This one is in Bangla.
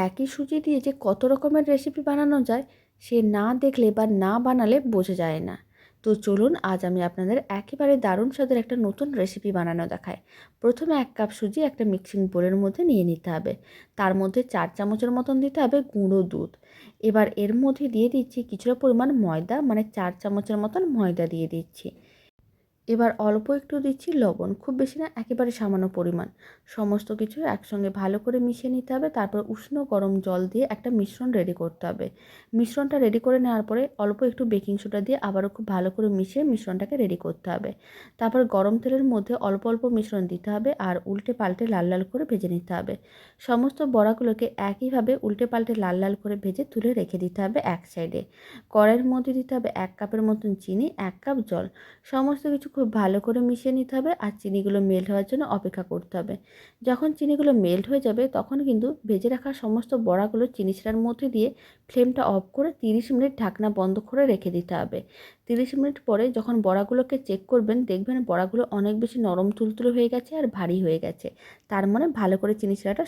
একই সুজি দিয়ে যে কত রকমের রেসিপি বানানো যায় সে না দেখলে বা না বানালে বোঝা যায় না। তো চলুন আজ আমি আপনাদের একেবারে দারুণ স্বাদের একটা নতুন রেসিপি বানানো দেখাই। প্রথমে 1 কাপ সুজি একটা মিক্সিং বোলের মধ্যে নিয়ে নিতে হবে। তার মধ্যে 4 চামচের মতন দিতে হবে গুঁড়ো দুধ। এবার এর মধ্যে দিয়ে দিচ্ছি কিছুটা পরিমাণ ময়দা, মানে 4 চামচের মতন ময়দা দিয়ে দিচ্ছি। এবার অল্প একটু দিচ্ছি লবণ, খুব বেশি না, একেবারে সামান্য পরিমাণ। সমস্ত কিছু একসঙ্গে ভালো করে মিশিয়ে নিতে হবে। তারপর উষ্ণ গরম জল দিয়ে একটা মিশ্রণ রেডি করতে হবে। মিশ্রণটা রেডি করে নেওয়ার পরে অল্প একটু বেকিং সোডা দিয়ে আবারও খুব ভালো করে মিশিয়ে মিশ্রণটাকে রেডি করতে হবে। তারপর গরম তেলের মধ্যে অল্প অল্প মিশ্রণ দিতে হবে আর উল্টে পাল্টে লাল লাল করে ভেজে নিতে হবে। সমস্ত বড়াগুলোকে একইভাবে উল্টে পাল্টে লাল লাল করে ভেজে তুলে রেখে দিতে হবে এক সাইডে। কড়াইয়ের মধ্যে দিতে হবে 1 কাপের মতন চিনি, 1 কাপ জল। সমস্ত কিছু খুব ভালো করে মিশিয়ে নিতে হবে আর চিনিগুলো মেল্ট হওয়ার জন্য অপেক্ষা করতে হবে। যখন চিনিগুলো মেল্ট হয়ে যাবে তখন কিন্তু ভেজে রাখা সমস্ত বড়াগুলো চিনি শিরার মধ্যে দিয়ে ফ্লেমটা অফ করে 30 মিনিট ঢাকনা বন্ধ করে রেখে দিতে হবে। 30 মিনিট পরে যখন বড়াগুলোকে চেক করবেন দেখবেন বড়াগুলো অনেক বেশি নরম তুলতুলে হয়ে গেছে আর ভারী হয়ে গেছে। তার মানে ভালো করে চিনি শিরাটা